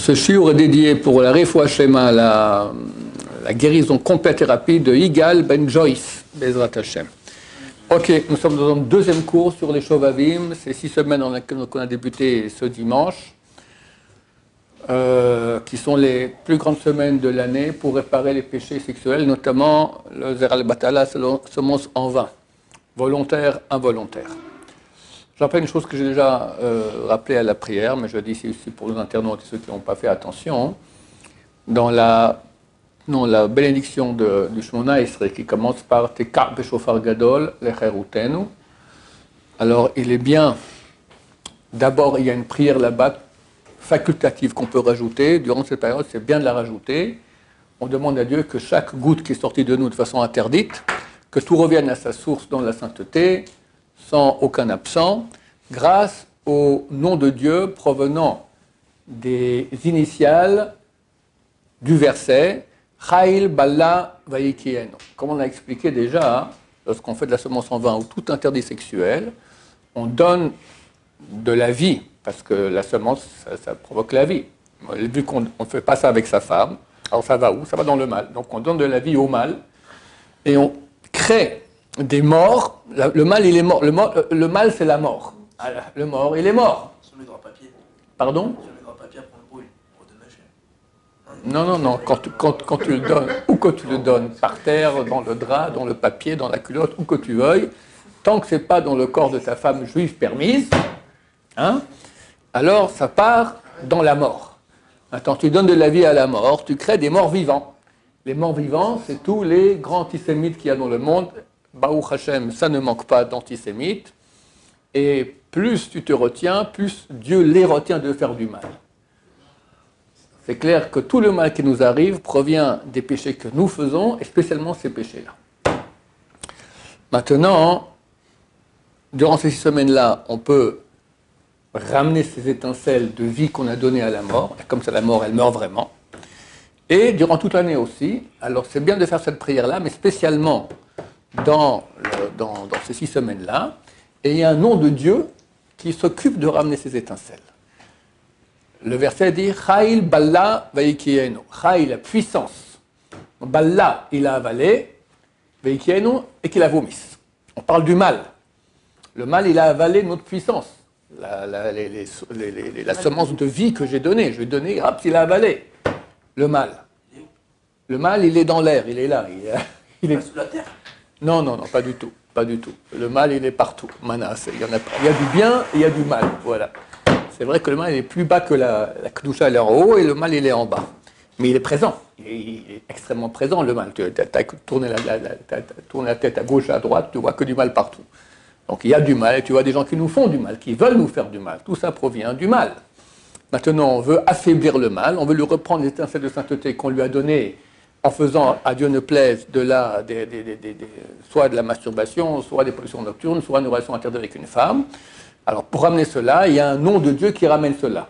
Ce shiur est dédié pour la Refoua Shema, la guérison complète et rapide de Yigal Ben Joyce, Bezrat Hashem. Ok, nous sommes dans un deuxième cours sur les Shovavim. C'est 6 semaines qu'on a débuté ce dimanche, qui sont les plus grandes semaines de l'année pour réparer les péchés sexuels, notamment le Zer al-Batala, semence en vain, volontaire, involontaire. Je rappelle une chose que j'ai déjà rappelée à la prière, mais je dis ici aussi pour les internautes et ceux qui n'ont pas fait attention. Dans la bénédiction du Shmona Esrei, qui commence par Teka b'shofar gadol lecherutenu. Alors, il est bien, d'abord, il y a une prière là-bas facultative qu'on peut rajouter. Durant cette période, c'est bien de la rajouter. On demande à Dieu que chaque goutte qui est sortie de nous de façon interdite, que tout revienne à sa source dans la sainteté, sans aucun absent, grâce au nom de Dieu provenant des initiales du verset Chayil Balla Vayikienu. Comme on a expliqué déjà, lorsqu'on fait de la semence en vain ou tout interdit sexuel, on donne de la vie, parce que la semence, ça provoque la vie. Vu qu'on ne fait pas ça avec sa femme, alors ça va où? Ça va dans le mal. Donc on donne de la vie au mal, et on crée des morts. Le mal, il est mort. Le mal, c'est la mort. Le mort, il est mort. Sur le drap papier. Pardon? Sur le drap papier, après on le brûle. On redonne la chair. Non. Quand tu le donnes, ou que tu le donnes par terre, dans le drap, dans le papier, dans la culotte, où que tu veuilles, tant que ce n'est pas dans le corps de ta femme juive permise, alors ça part dans la mort. Attends, tu donnes de la vie à la mort, tu crées des morts vivants. Les morts vivants, c'est tous les grands antisémites qu'il y a dans le monde. Baruch Hashem, ça ne manque pas d'antisémites. Et plus tu te retiens, plus Dieu les retient de faire du mal. C'est clair que tout le mal qui nous arrive provient des péchés que nous faisons, et spécialement ces péchés-là. Maintenant, durant ces 6 semaines-là, on peut ramener ces étincelles de vie qu'on a données à la mort, et comme ça la mort, elle meurt vraiment. Et durant toute l'année aussi, alors c'est bien de faire cette prière-là, mais spécialement dans ces 6 semaines-là, et il y a un nom de Dieu qui s'occupe de ramener ces étincelles. Le verset dit « Chayil Balla Vayikienu » Chayil, la puissance. Balla, il a avalé, Vayikienu, et qu'il a vomi. On parle du mal. Le mal, il a avalé notre puissance. La semence de vie que j'ai donnée. Je lui ai donné, hop, il a avalé. Le mal. Le mal, il est dans l'air, il est là. Il est sous la terre. Non, pas du tout. Pas du tout. Le mal, il est partout. Manas, il y a du bien et il y a du mal. Voilà. C'est vrai que le mal il est plus bas que la Kedusha, elle est en haut, et le mal, il est en bas. Mais il est présent. Il est extrêmement présent, le mal. Tu as tourné la tête à gauche, à droite, tu vois que du mal partout. Donc il y a du mal, et tu vois des gens qui nous font du mal, qui veulent nous faire du mal. Tout ça provient du mal. Maintenant, on veut affaiblir le mal, on veut lui reprendre les étincelles de sainteté qu'on lui a données en faisant, à Dieu ne plaise, soit de la masturbation, soit des pollutions nocturnes, soit une relation interdites avec une femme. Alors, pour ramener cela, il y a un nom de Dieu qui ramène cela.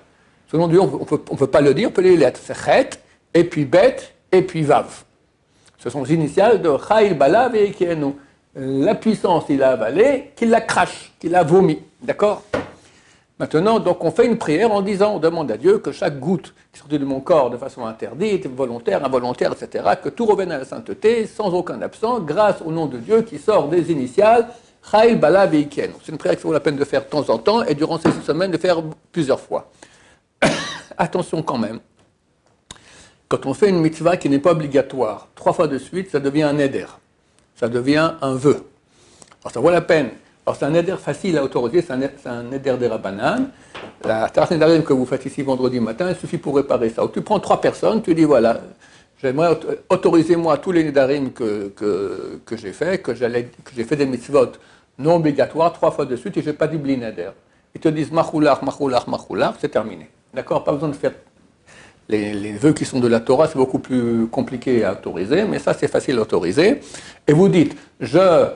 Ce nom de Dieu, on ne peut pas le dire, on peut les lettres. C'est Chet, et puis Bet, et puis Vav. Ce sont les initiales de Chayil Bala Vayikienu. La puissance, il a avalé, qu'il la crache, qu'il la vomi. D'accord? Maintenant, donc, on fait une prière en disant, on demande à Dieu que chaque goutte qui sortit de mon corps de façon interdite, volontaire, involontaire, etc., que tout revienne à la sainteté, sans aucun absent, grâce au nom de Dieu qui sort des initiales, Chayil Bala Vayikienu. C'est une prière qu'il vaut la peine de faire de temps en temps, et durant ces 6 semaines, de faire plusieurs fois. Attention quand même. Quand on fait une mitzvah qui n'est pas obligatoire, 3 fois de suite, ça devient un éder. Ça devient un vœu. Alors ça vaut la peine. Alors c'est un éder facile à autoriser, c'est un éder des Rabbanan. La Taras Nedarim que vous faites ici vendredi matin, il suffit pour réparer ça. Donc, tu prends 3 personnes, tu dis voilà, j'aimerais autoriser-moi tous les Nedarim que j'ai fait, que j'ai fait des mitzvot non obligatoires 3 fois de suite et je n'ai pas dit bli neder. Ils te disent machoular, c'est terminé. D'accord? Pas besoin de faire les vœux qui sont de la Torah, c'est beaucoup plus compliqué à autoriser, mais ça c'est facile à autoriser. Et vous dites, je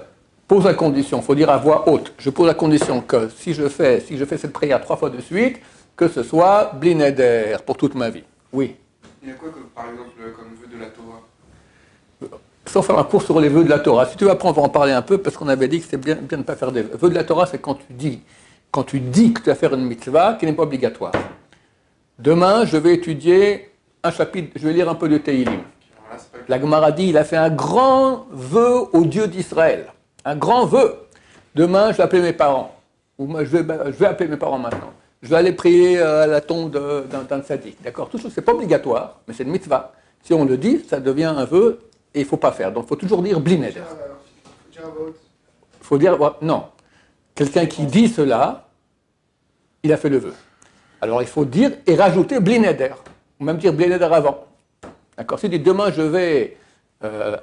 pose la condition, il faut dire à voix haute, je pose la condition que si je fais cette prière 3 fois de suite, que ce soit bli neder pour toute ma vie. Oui. Il y a quoi, par exemple, comme vœu de la Torah? Sans faire un cours sur les vœux de la Torah. Si tu veux, après on va en parler un peu, parce qu'on avait dit que c'est bien de ne pas faire des vœux. Vœux de la Torah, c'est quand tu dis que tu vas faire une mitzvah qui n'est pas obligatoire. Demain, je vais étudier un chapitre, je vais lire un peu de Tehillim. Alors là, c'est pas le cas. La Gemara dit, il a fait un grand vœu au Dieu d'Israël. Un grand vœu. Demain, je vais appeler mes parents. Ou moi, je vais appeler mes parents maintenant. Je vais aller prier à la tombe d'un tzaddik. D'accord? Tout ça, c'est pas obligatoire, mais c'est une mitzvah. Si on le dit, ça devient un vœu et il ne faut pas faire. Donc, il faut toujours dire bli neder. Il faut dire, non. Quelqu'un qui dit cela, il a fait le vœu. Alors, il faut dire et rajouter bli neder. Ou même dire bli neder avant. D'accord? Si tu dis demain, je vais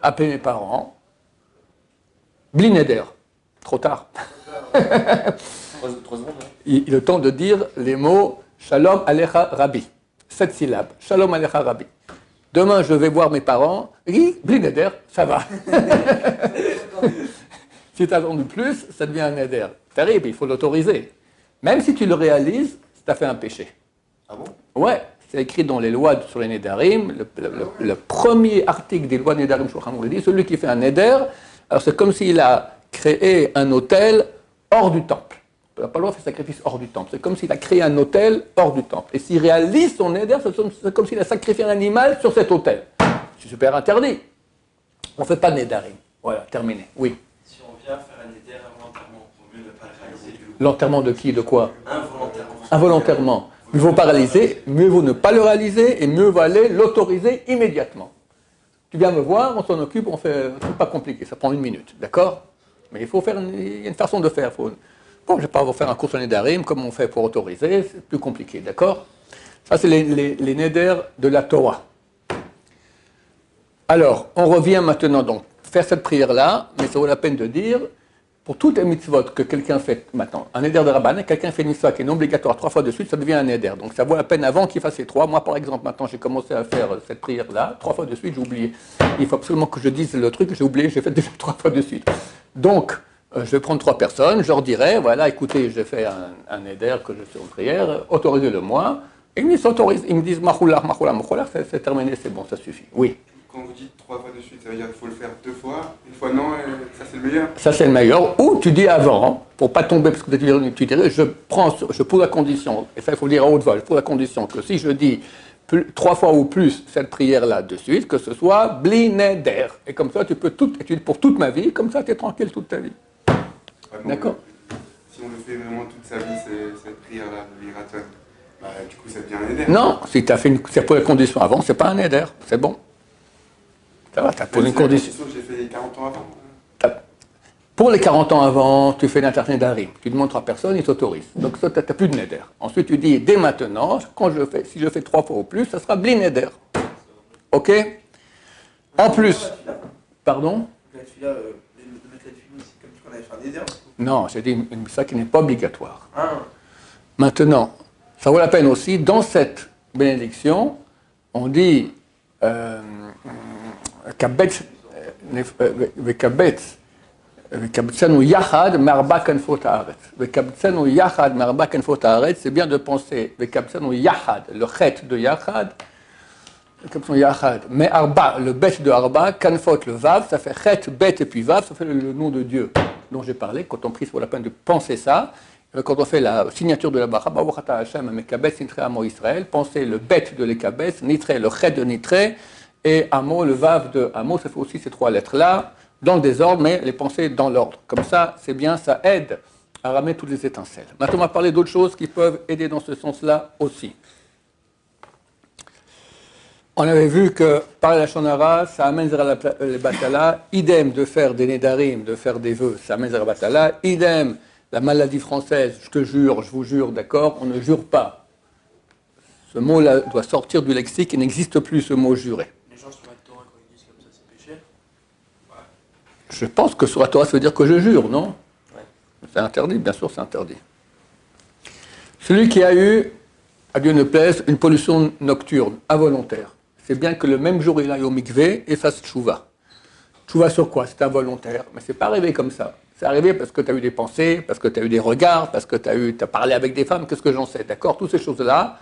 appeler mes parents, bli neder. Trop tard. 3 secondes, hein. Il est le temps de dire les mots Shalom Alecha Rabbi. 7 syllabes. Shalom Alecha Rabbi. Demain, je vais voir mes parents. Oui, bli neder, ça va. Si tu as attendu plus, ça devient un neder. Terrible, il faut l'autoriser. Même si tu le réalises, tu as fait un péché. Ah bon? Ouais, c'est écrit dans les lois sur les nédarim. Le premier article des lois nédarim, je dit, celui qui fait un néder, alors c'est comme s'il a créé un autel hors du temple. Il n'a pas le droit de faire sacrifice hors du temple. C'est comme s'il a créé un autel hors du temple. Et s'il réalise son néder, c'est comme s'il a sacrifié un animal sur cet autel. C'est super interdit. On ne fait pas de nédarim. Voilà, terminé. Oui. Si on vient faire un éder involontairement, il vaut mieux ne pas le réaliser. L'enterrement de qui? De quoi? Involontairement. Involontairement. Mieux vaut pas réaliser, mieux vaut ne pas le réaliser et mieux vaut aller l'autoriser immédiatement. Tu viens me voir, on s'en occupe, on fait. C'est pas compliqué, ça prend 1 minute, d'accord? Mais il faut faire, il y a une façon de faire. Bon, je ne vais pas vous faire un cours sur les nédarim comme on fait pour autoriser, c'est plus compliqué, d'accord? Ça, c'est les néders de la Torah. Alors, on revient maintenant donc faire cette prière-là, mais ça vaut la peine de dire, pour toutes les mitzvot que quelqu'un fait maintenant, un néder de Rabban, quelqu'un fait une mitzvah qui est non obligatoire 3 fois de suite, ça devient un néder. Donc ça vaut la peine avant qu'il fasse les 3. Moi, par exemple, maintenant, j'ai commencé à faire cette prière-là, 3 fois de suite, j'ai oublié. Il faut absolument que je dise le truc, j'ai oublié, j'ai fait déjà 3 fois de suite. Donc, je vais prendre 3 personnes, je leur dirai, voilà, écoutez, j'ai fait un néder que je fais en prière, autorisez-le-moi. Et ils s'autorisent, ils me disent, machoulach, c'est terminé, c'est bon, ça suffit. Oui. Quand vous dites 3 fois de suite, ça veut dire qu'il faut le faire 2 fois, une fois non, et ça c'est le meilleur. Ça, c'est le meilleur. Ou tu dis avant, pour pas tomber, parce que tu dirais, je pose la condition, et ça, il faut le dire à haute voix, je pose la condition que si je dis 3 fois ou plus cette prière-là de suite, que ce soit bli neder. Et comme ça, tu peux tout étudier pour toute ma vie, comme ça, tu es tranquille toute ta vie. Vraiment, D'accord. Si on le fait vraiment toute sa vie, cette prière-là, l'iraton, bah, du coup ça devient un éder. Non, si tu as fait c'est pour la condition avant, c'est pas un neder, c'est bon. Ça va, tu as posé une condition. J'ai fait 40 ans avant. Pour les 40 ans avant, tu fais l'internédarim. Tu demandes 3 personnes, ils s'autorisent. Donc ça, tu n'as plus de neder. Ensuite, tu dis, dès maintenant, si je fais 3 fois ou plus, ça sera bli neder. OK? En plus, pardon? La tefila, de mettre la tefila, c'est comme si on avait fait un éder. Non, j'ai dit une mitzvah qui n'est pas obligatoire. Ah. Maintenant, ça vaut la peine aussi, dans cette bénédiction, on dit kabetz vekabetz vekabtzanu yachad marba kanfot haaretz. Vekabtzanu yachad marba kanfot haaretz, c'est bien de penser vekabtzanu yachad, le chet de yachad, vekabtzanu yachad, mais arba, le bet de arba, kanfot, le vav, ça fait chet, bet et puis vav, ça fait le nom de Dieu dont j'ai parlé. Quand on prie, ça vaut la peine de penser ça. Quand on fait la signature de la Baruch Ata Hashem Mekabetz Nitre Amo Israël, pensez le bet de l'Ekabetz, Nitre, le chet de Nitre, et Amo, le vav de Amo, ça fait aussi ces 3 lettres-là, dans le désordre, mais les pensées dans l'ordre. Comme ça, c'est bien, ça aide à ramener toutes les étincelles. Maintenant, on va parler d'autres choses qui peuvent aider dans ce sens-là aussi. On avait vu que par la Shonara, ça amène le Batala, idem de faire des Nédarim, de faire des vœux, ça amène le Batala, idem. La maladie française, je te jure, je vous jure, d'accord, on ne jure pas. Ce mot-là doit sortir du lexique, il n'existe plus ce mot jurer. Les gens sur la Torah, quand ils disent comme ça, c'est péché. Je pense que sur la Torah, ça veut dire que je jure, non? Ouais. C'est interdit, bien sûr, c'est interdit. Celui qui a eu, à Dieu ne plaise, une pollution nocturne, involontaire, c'est bien que le même jour il aille au mikvé et fasse tchouva. Tchouva sur quoi? C'est involontaire, mais c'est pas arrivé comme ça. C'est arrivé parce que tu as eu des pensées, parce que tu as eu des regards, parce que tu as parlé avec des femmes, qu'est-ce que j'en sais, d'accord? Toutes ces choses-là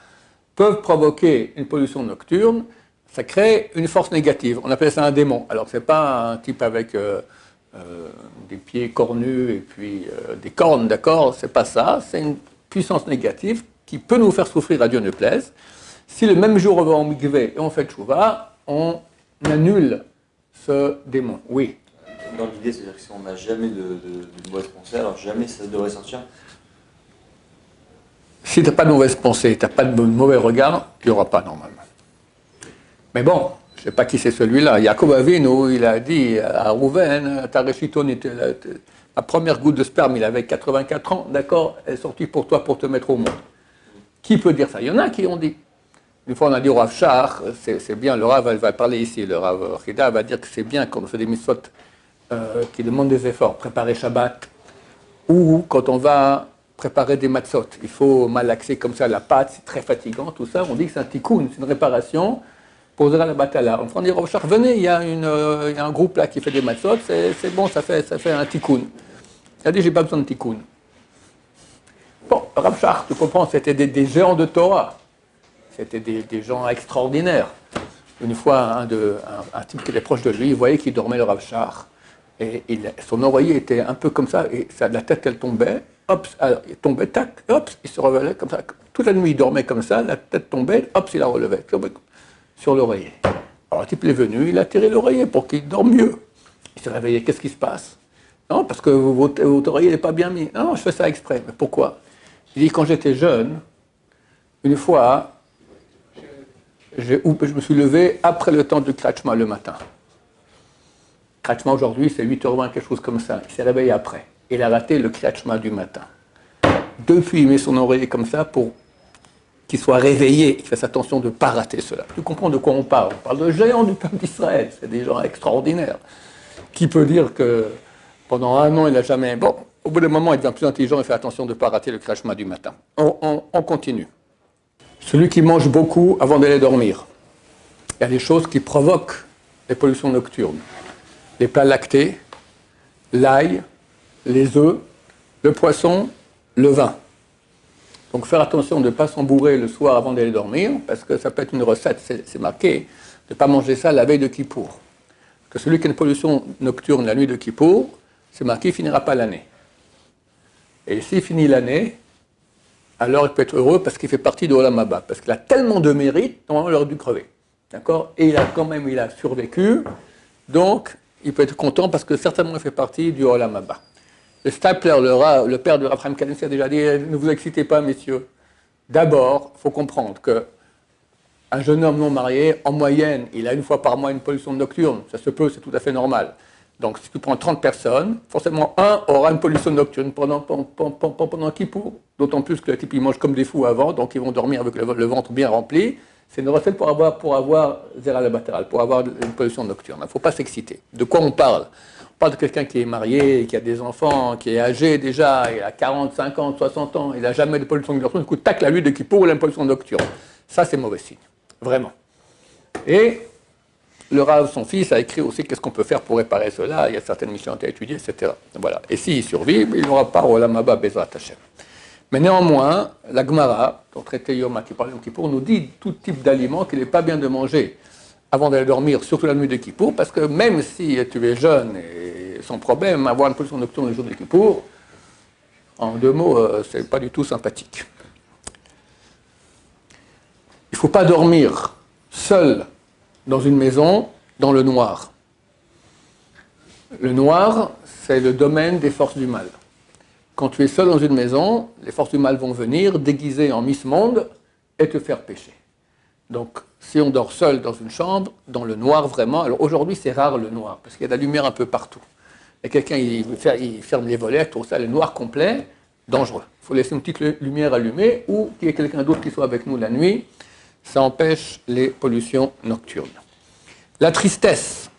peuvent provoquer une pollution nocturne, ça crée une force négative. On appelle ça un démon. Alors, ce n'est pas un type avec des pieds cornus et puis des cornes, d'accord? C'est pas ça. C'est une puissance négative qui peut nous faire souffrir, à Dieu ne plaise. Si le même jour on va en mikvé et on fait tchouva, on annule ce démon. Oui. Dans l'idée, c'est-à-dire que si on n'a jamais de mauvaise pensée, alors jamais ça devrait sortir. Si tu n'as pas de mauvaise pensée, tu n'as pas de mauvais regard, il n'y aura pas normalement. Mais bon, je ne sais pas qui c'est celui-là. Yaakov Avinu, il a dit à Rouven, ta réchitone était la première goutte de sperme, il avait 84 ans, d'accord, elle est sortie pour toi pour te mettre au monde. Qui peut dire ça? Il y en a qui ont dit. Une fois on a dit au Rav Shach, c'est bien, le Rav va parler ici, le Rav Chida va dire que c'est bien quand on fait des mitzvot qui demandent des efforts, préparer Shabbat, ou quand on va préparer des matzot, il faut malaxer comme ça la pâte, c'est très fatigant, tout ça, on dit que c'est un tikkun, c'est une réparation pour Zera la Batala. On dit, Rav Shach, venez, il y a un groupe là qui fait des matzot, c'est bon, ça fait un tikkun. Il a dit, j'ai pas besoin de tikkun. Bon, Rav Shach, tu comprends, c'était des géants de Torah. C'était des gens extraordinaires. Une fois, un type qui était proche de lui, il voyait qu'il dormait le Rav Shach. Et son oreiller était un peu comme ça, et la tête, elle tombait. Hop, alors, il tombait, tac, hop, il se relevait comme ça. Toute la nuit, il dormait comme ça, la tête tombait, hop, il la relevait sur l'oreiller. Alors, le type est venu, il a tiré l'oreiller pour qu'il dorme mieux. Il s'est réveillé, qu'est-ce qui se passe? Non, parce que votre oreiller n'est pas bien mis. Non, je fais ça exprès. Mais pourquoi? Il dit, quand j'étais jeune, une fois, je me suis levé après le temps du Krachma le matin. Krachma aujourd'hui, c'est 8h20, quelque chose comme ça. Il s'est réveillé après. Il a raté le Krachma du matin. Depuis, il met son oreiller comme ça pour qu'il soit réveillé. Il fasse attention de ne pas rater cela. Tu comprends de quoi on parle? On parle de géants du peuple d'Israël. C'est des gens extraordinaires. Qui peut dire que pendant un an, il n'a jamais... Bon, au bout d'un moment, il devient plus intelligent et fait attention de ne pas rater le Krachma du matin. On continue. Celui qui mange beaucoup avant d'aller dormir. Il y a des choses qui provoquent les pollutions nocturnes. Les plats lactés, l'ail, les œufs, le poisson, le vin. Donc faire attention de ne pas s'embourrer le soir avant d'aller dormir, parce que ça peut être une recette, c'est marqué, de ne pas manger ça la veille de Kippour. Parce que celui qui a une pollution nocturne la nuit de Kippour, c'est marqué, il ne finira pas l'année. Et s'il finit l'année, alors il peut être heureux parce qu'il fait partie de Olam Haba, parce qu'il a tellement de mérite, normalement il aurait dû crever. D'accord? Et il a survécu, donc il peut être content parce que certainement il fait partie du Olam Haba. Le Stapler, le père de Rav Chaim Kanievski a déjà dit, ne vous excitez pas messieurs. D'abord, il faut comprendre qu'un jeune homme non marié, en moyenne, il a une fois par mois une pollution nocturne, ça se peut, c'est tout à fait normal. Donc, si tu prends 30 personnes, forcément, un aura une pollution nocturne pendant Kippour. D'autant plus que le type, il mange comme des fous avant, donc ils vont dormir avec le ventre bien rempli. C'est une recette pour avoir Zera la Batala, pour avoir une pollution nocturne. Il ne faut pas s'exciter. De quoi on parle? On parle de quelqu'un qui est marié, qui a des enfants, qui est âgé déjà, il a 40, 50, 60 ans, il n'a jamais de pollution nocturne. Du coup, tac, la nuit de Kippour, il a une pollution nocturne. Ça, c'est mauvais signe. Vraiment. Et le Rav, son fils, a écrit aussi qu'est-ce qu'on peut faire pour réparer cela. Il y a certaines missions à étudier, etc. Voilà. Et s'il survit, il n'aura pas Olam Haba Bezrat Hashem. Mais néanmoins, la Gemara, dans le traité Yoma qui parle de Kippour, nous dit tout type d'aliments qu'il n'est pas bien de manger avant d'aller dormir, surtout la nuit de Kippour, parce que même si tu es jeune et sans problème, avoir une pollution nocturne le jour de Kippour, en deux mots, c'est pas du tout sympathique. Il ne faut pas dormir seul dans une maison, dans le noir. Le noir, c'est le domaine des forces du mal. Quand tu es seul dans une maison, les forces du mal vont venir, déguisées en Miss Monde, et te faire pécher. Donc, si on dort seul dans une chambre, dans le noir vraiment, alors aujourd'hui c'est rare le noir, parce qu'il y a de la lumière un peu partout. Et quelqu'un, il ferme les volets, tout ça, le noir complet, dangereux. Il faut laisser une petite lumière allumée, ou qu'il y ait quelqu'un d'autre qui soit avec nous la nuit, ça empêche les pollutions nocturnes. La tristesse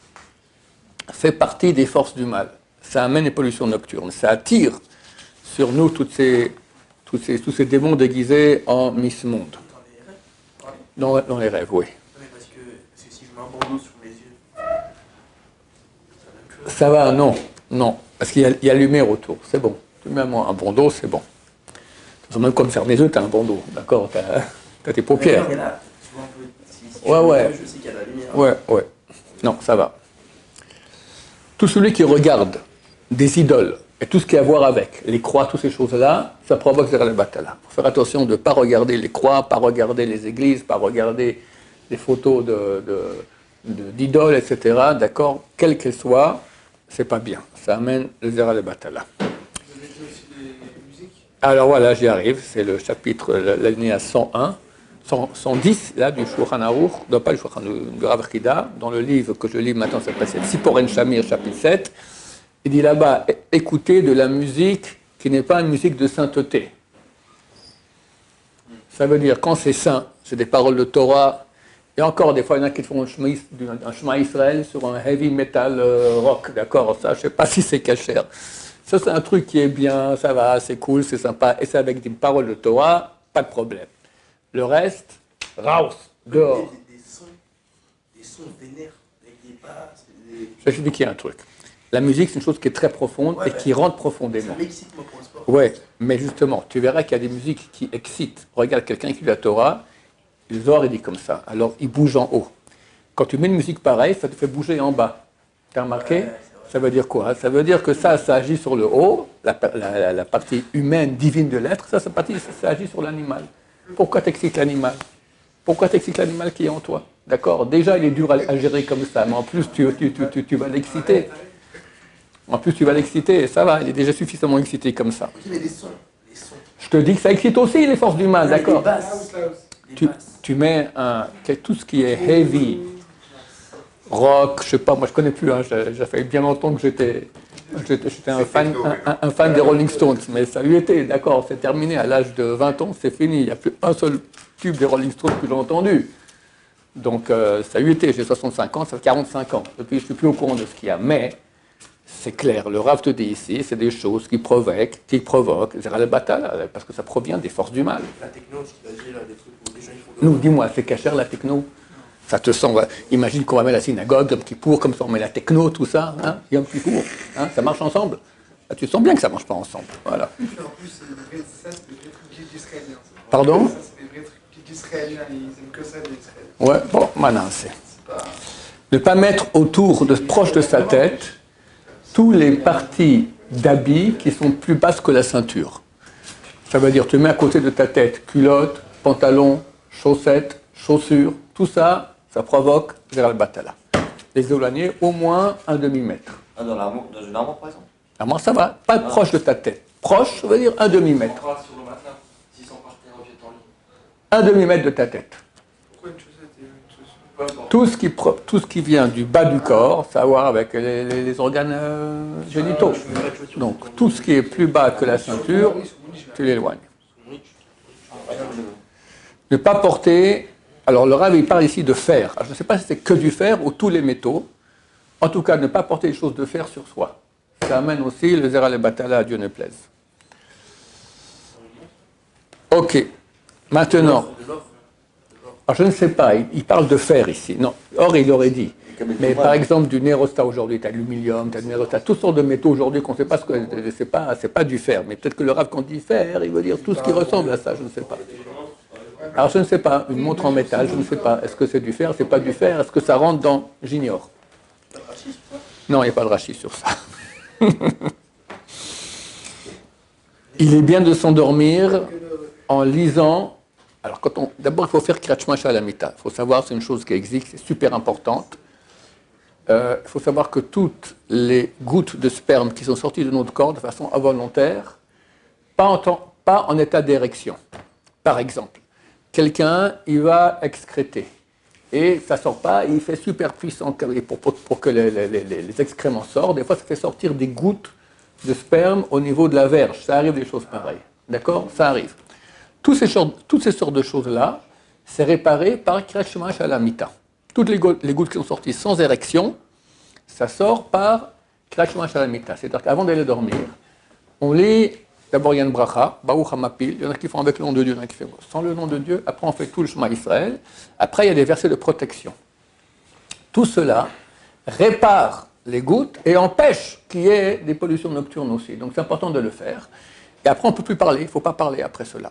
fait partie des forces du mal. Ça amène les pollutions nocturnes. Ça attire sur nous tous ces démons déguisés en Miss Monde. Dans les rêves, oui. Parce que si je mets un bandeau sur mes yeux, ça va, non. Parce qu'il y a lumière autour, c'est bon. Tu mets un bandeau, c'est bon. Même comme faire mes yeux, tu as un bandeau, d'accord? T'as tes paupières. mais là, tu vois un peu, si Ouais. je sais qu'il y a de la lumière. Ouais. Non, ça va. Tout celui qui regarde des idoles Et tout ce qui a à voir avec les croix, toutes ces choses-là, ça provoque Zera le Batala. Il faut faire attention de ne pas regarder les croix, pas regarder les églises, pas regarder les photos d'idoles, etc. D'accord? Quelles qu'elles soient, c'est pas bien. Ça amène le Zera le Batala. Vous avez dit aussi les musiques? Alors voilà, j'y arrive. C'est le chapitre, l'alinéa 101. 110, là, du Shulchan Aruch, non pas du Shulchan, du Rav Chida, dans le livre que je lis maintenant, ça s'appelle Siporen Shamir, chapitre 7. Il dit là-bas, écoutez de la musique qui n'est pas une musique de sainteté. Ça veut dire, quand c'est saint, c'est des paroles de Torah, et encore, des fois, il y en a qui font un Shema Israël sur un heavy metal rock, d'accord? Ça, je ne sais pas si c'est caché. Ça, c'est un truc qui est bien, ça va, c'est cool, c'est sympa, et c'est avec des paroles de Torah, pas de problème. Le reste, raus, dehors. Des sons vénères, avec des basses, Je vais expliquer un truc. La musique, c'est une chose qui est très profonde et qui rentre profondément. Ça m'excite, moi, pour le sport. Oui, mais justement, tu verras qu'il y a des musiques qui excitent. Regarde quelqu'un qui lit la Torah, il dit comme ça, alors il bouge en haut. Quand tu mets une musique pareille, ça te fait bouger en bas. Tu as remarqué? Ça veut dire quoi? Ça veut dire que ça agit sur le haut, la partie humaine, divine de l'être, ça agit sur l'animal. Pourquoi t'excites l'animal? Pourquoi t'excites l'animal qui est en toi? D'accord? Déjà, il est dur à gérer comme ça, mais en plus, tu vas l'exciter. En plus, tu vas l'exciter, et ça va, il est déjà suffisamment excité comme ça. Mais les sons. Je te dis que ça excite aussi les forces du mal, d'accord? Les basses. Tu mets tout ce qui est heavy, rock, je sais pas, moi je connais plus, hein, ça fait bien longtemps que j'étais un fan des Rolling Stones, mais ça lui était, d'accord, c'est terminé, à l'âge de 20 ans, c'est fini, il n'y a plus un seul tube des Rolling Stones que j'ai entendu. Donc ça lui était, j'ai 65 ans, ça fait 45 ans, depuis je ne suis plus au courant de ce qu'il y a, mais c'est clair, le Rav te dit ici, c'est des choses qui provoquent, Zera le Batala, parce que ça provient des forces du mal. La techno, ce qu'il a dit, là, des trucs où les gens ils font. Nous, dis-moi, c'est cachère la techno? Ça te sent, imagine qu'on va mettre la synagogue, Yom Kippour, comme ça on met la techno, tout ça, hein, Yom Kippour, hein, ça marche ensemble. Là, tu sens bien que ça ne marche pas ensemble, voilà. En plus, ça, c'est des vrais trucs d'Israéliens. Pardon? Ça, c'est des vrais trucs d'Israéliens, ils aiment que ça, les Israéliens. Ouais, bon, maintenant, c'est... Ne pas mettre proche de sa tête, tous les parties d'habits qui sont plus basses que la ceinture. Ça veut dire, tu mets à côté de ta tête culotte, pantalon, chaussettes, chaussures, tout ça, ça provoque Zera le Batala. Les éloigner au moins un demi-mètre. Ah, dans une armoire, par exemple? Alors ça va, pas proche de ta tête. Proche, ça veut dire un demi-mètre. On parle sur le matelas, s'ils sont par terre au pied de ton lit. Un demi-mètre de ta tête. Pourquoi une chaussette et une chaussure? Peu importe. Tout ce qui vient du bas du corps, ça a à voir avec les organes génitaux. Donc tout ce qui est plus bas que la ceinture, tu l'éloignes. Ne pas porter... Alors le Rav, il parle ici de fer. Alors, je ne sais pas si c'est que du fer ou tous les métaux. En tout cas, ne pas porter des choses de fer sur soi. Ça amène aussi le Zera le Batala, à Dieu ne plaise. Ok. Maintenant... Alors, je ne sais pas, il parle de fer ici. Non, or, il aurait dit. Mais par exemple, du Nerosta aujourd'hui, tu as de l'aluminium, tu as du Nerosta, toutes sortes de métaux aujourd'hui qu'on ne sait pas ce que c'est pas du fer. Mais peut-être que le Rav, quand dit fer, il veut dire tout ce qui ressemble à ça, je ne sais pas. Alors, je ne sais pas, une montre en métal, je ne sais pas. Est-ce que c'est du fer, c'est pas du fer, est-ce que ça rentre dans... J'ignore. Non, il n'y a pas de rachis sur ça. Il est bien de s'endormir en lisant... Alors, d'abord, il faut faire Kriyat Shema Shalamita. Il faut savoir, c'est une chose qui existe, c'est super importante. Il faut savoir que toutes les gouttes de sperme qui sont sorties de notre corps de façon involontaire, pas en état d'érection. Par exemple, quelqu'un, il va excréter. Et ça ne sort pas, il fait super puissant pour que les excréments sortent. Des fois, ça fait sortir des gouttes de sperme au niveau de la verge. Ça arrive des choses pareilles. D'accord? Ça arrive. Toutes ces sortes de choses-là, c'est réparé par Kriyat Shema Shalamita. Toutes les gouttes qui sont sorties sans érection, ça sort par Kriyat Shema Shalamita. C'est-à-dire qu'avant d'aller dormir, on lit, d'abord il y a une bracha, Baruch HaMapil, il y en a qui font avec le nom de Dieu, il y en a qui font sans le nom de Dieu, après on fait tout le Shema Israël, après il y a des versets de protection. Tout cela répare les gouttes et empêche qu'il y ait des pollutions nocturnes aussi. Donc c'est important de le faire. Et après on ne peut plus parler, il ne faut pas parler après cela.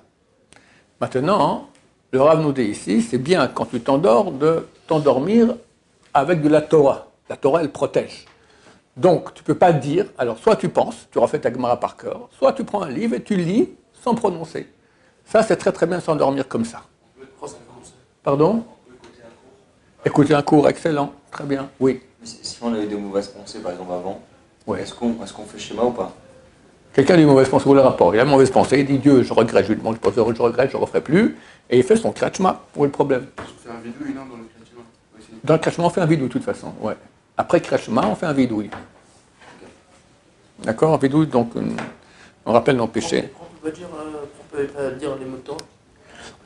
Maintenant, le Rav nous dit ici, c'est bien quand tu t'endors de t'endormir avec de la Torah. La Torah, elle protège. Donc, tu ne peux pas dire, alors soit tu penses, tu refais ta Gemara par cœur, soit tu prends un livre et tu lis sans prononcer. Ça, c'est très très bien de s'endormir comme ça. Pardon? Écouter un cours, excellent, très bien, oui. Si on a eu des mauvaises pensées, par exemple, avant, Oui. est-ce qu'on fait schéma ou pas? Quelqu'un a une mauvaise pensée, ou le rapport, il a une mauvaise pensée, il dit Dieu, je regrette, je lui demande, je regrette, je ne referai plus, et il fait son krachma. Où est le problème? C'est un vidouille, non, dans le chrétien aussi. Dans le krachma, on fait un vidouille de toute façon, ouais. Après krachma, on fait un vidouille. D'accord? Un vidouille, donc, on rappelle nos péchés. On peut pas dire les mots de temps.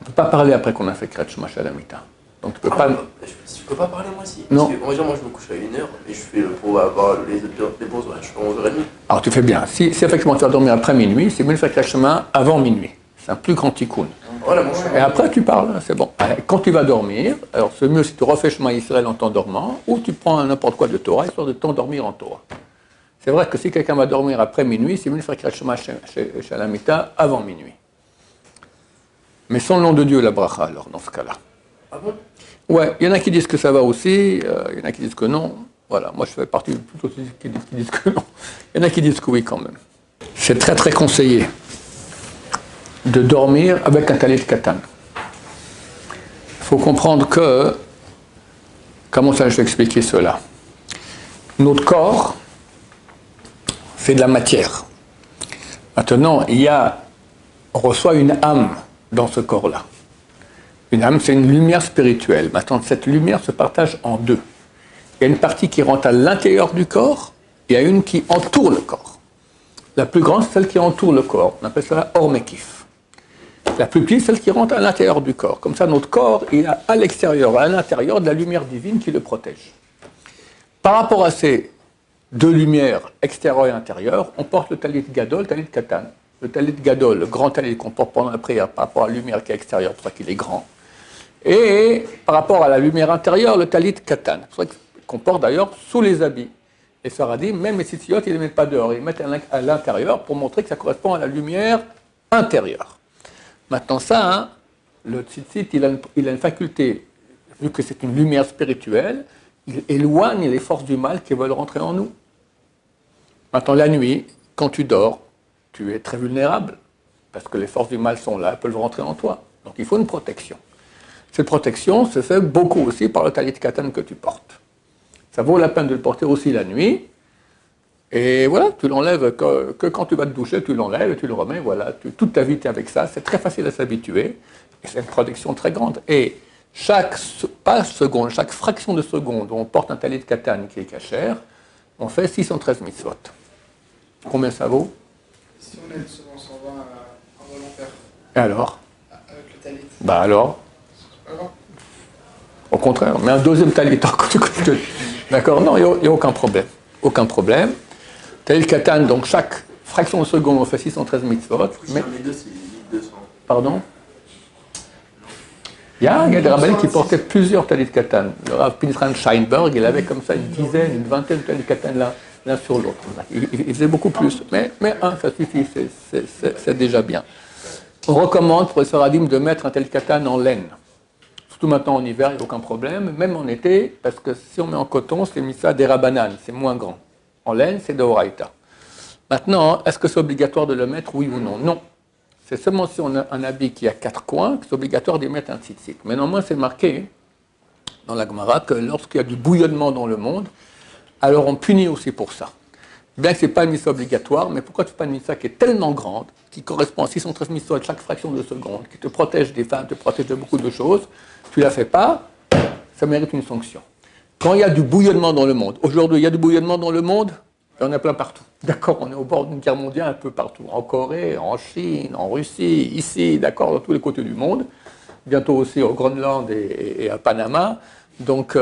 On ne peut pas parler après qu'on a fait krachma shalamita. Donc tu peux pas. Tu peux pas parler moi aussi. Non. Parce que, moi je me couche à 1h et je fais pour avoir les besoins. Je fais 11h30. Alors tu fais bien. Si effectivement tu vas dormir après minuit, c'est mieux de faire krachma avant minuit. C'est un plus grand tikkun. Voilà, mon cher. Et après tu parles, c'est bon. Quand tu vas dormir, alors c'est mieux si tu refais Shema Israël en t'endormant, ou tu prends n'importe quoi de Torah, histoire de t'endormir en Torah. C'est vrai que si quelqu'un va dormir après minuit, c'est mieux de faire krachma shalamita avant minuit. Mais sans le nom de Dieu, la bracha, alors, dans ce cas-là. Ah bon? Ouais, il y en a qui disent que ça va aussi, il y en a qui disent que non. Voilà, moi je fais partie plutôt qui disent que non. Il y en a qui disent que oui quand même. C'est très très conseillé de dormir avec un talit katan. Il faut comprendre que, comment ça je vais expliquer cela? Notre corps, c'est de la matière. Maintenant, on reçoit une âme dans ce corps-là. Une âme, c'est une lumière spirituelle. Maintenant, cette lumière se partage en deux. Il y a une partie qui rentre à l'intérieur du corps, et il y a une qui entoure le corps. La plus grande, c'est celle qui entoure le corps. On appelle ça Ormekif. La plus petite, celle qui rentre à l'intérieur du corps. Comme ça, notre corps, il a à l'extérieur, à l'intérieur, de la lumière divine qui le protège. Par rapport à ces deux lumières, extérieures et intérieures, on porte le talit gadol, le talit katan. Le talit gadol, le grand talit qu'on porte pendant la prière, par rapport à la lumière qui est extérieure, pour ça qu'il est grand. Et par rapport à la lumière intérieure, le talit katan. C'est vrai qu'on porte d'ailleurs sous les habits. Les Faradim, même les tzitziot, ils ne les mettent pas dehors, ils les mettent à l'intérieur pour montrer que ça correspond à la lumière intérieure. Maintenant ça, hein, le tzitzit, il a une faculté, vu que c'est une lumière spirituelle, il éloigne les forces du mal qui veulent rentrer en nous. Maintenant la nuit, quand tu dors, tu es très vulnérable, parce que les forces du mal sont là, elles peuvent rentrer en toi. Donc il faut une protection. Cette protection se fait beaucoup aussi par le talit katan que tu portes. Ça vaut la peine de le porter aussi la nuit. Et voilà, tu l'enlèves que quand tu vas te doucher, tu l'enlèves et tu le remets. Voilà, toute ta vie, tu es avec ça. C'est très facile à s'habituer. Et c'est une protection très grande. Et chaque fraction de seconde où on porte un talit katan qui est cachère, on fait 613 mitzvot. Combien ça vaut? Si on est selon 120 involontaire. Et alors? Avec le talit. Bah alors? C'est pas grave. Au contraire, mais un deuxième talit. D'accord? Non, il n'y a aucun problème. Aucun problème. Talit katan, donc chaque fraction de seconde, on fait 613 mitzvot. Mais... Les deux, c'est 1200. Pardon? Il y a des rabbins qui portaient plusieurs talit katan. Le Rav Pinchas Scheinberg, il avait comme ça une dizaine, une vingtaine de talit katan l'un sur l'autre. Il faisait beaucoup plus. Mais un, ça suffit, c'est déjà bien. On recommande pour les Sfaradim de mettre un talit katan en laine. Surtout maintenant en hiver, il n'y a aucun problème. Même en été, parce que si on met en coton, c'est mis ça des rabanan, c'est moins grand. En laine, c'est de oraïta. Maintenant, est-ce que c'est obligatoire de le mettre, oui ou non? Non. C'est seulement si on a un habit qui a 4 coins que c'est obligatoire d'y mettre un tzitzit. Mais néanmoins, c'est marqué dans la Gemara que lorsqu'il y a du bouillonnement dans le monde, alors on punit aussi pour ça. Bien que ce n'est pas une mission obligatoire, mais pourquoi tu ne fais pas une mission qui est tellement grande, qui correspond à 613 missions de chaque fraction de seconde, qui te protège des femmes, te protège de beaucoup de choses, tu ne la fais pas, ça mérite une sanction. Quand il y a du bouillonnement dans le monde, aujourd'hui il y a du bouillonnement dans le monde, et on en a plein partout. D'accord, on est au bord d'une guerre mondiale un peu partout, en Corée, en Chine, en Russie, ici, d'accord, dans tous les côtés du monde, bientôt aussi au Groenland et à Panama. Donc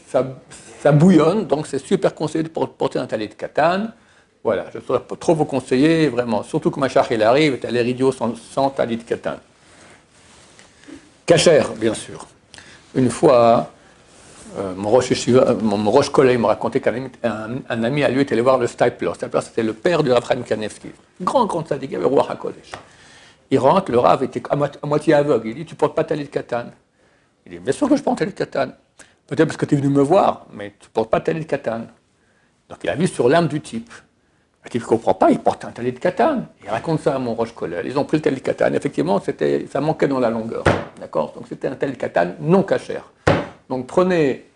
ça bouillonne, donc c'est super conseillé de porter un talit katan. Voilà, je ne saurais pas trop vous conseiller, vraiment, surtout que Machach il arrive, tu as les idiots sans talit katan. Kacher, bien sûr. Une fois, mon Rosh Kolei me racontait qu'un ami à lui était allé voir le Stipler. Stipler, c'était le père du Rav Chaim Kanevsky. Grand tzaddik, il avait Ruach HaKodesh. Il rentre, le Rav était à moitié aveugle. Il dit, tu ne portes pas talit katan? Il dit, bien sûr que je porte talit katan. Peut-être parce que tu es venu me voir, mais tu ne portes pas talit katan. Donc il a vu sur l'âme du type. Le type ne comprend pas, il porte un talit de katane. Il raconte ça à mon roche collègue. Ils ont pris le talit de katane. Effectivement, ça manquait dans la longueur. D'accord? Donc c'était un talit de katane non cachère. Donc prenez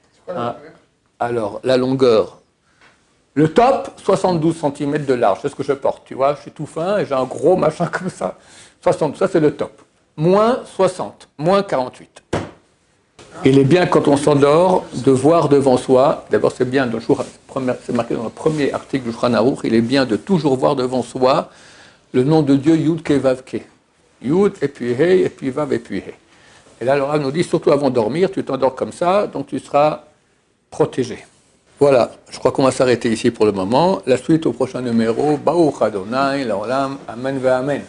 alors la longueur. Le top, 72 cm de large. C'est ce que je porte. Tu vois, je suis tout fin et j'ai un gros machin comme ça. 60, ça c'est le top. Moins 60, moins 48. Il est bien, quand on s'endort, de voir devant soi. D'abord, c'est bien, c'est marqué dans le premier article du Shulchan Aruch, il est bien de toujours voir devant soi le nom de Dieu Yud Ke Vav Ke. Yud, et puis He, et puis Vav, et puis He. Et là, le Rav nous dit, surtout avant de dormir, tu t'endors comme ça, donc tu seras protégé. Voilà, je crois qu'on va s'arrêter ici pour le moment. La suite au prochain numéro. Baruch Adonai, l'Olam, Amen ve Amen.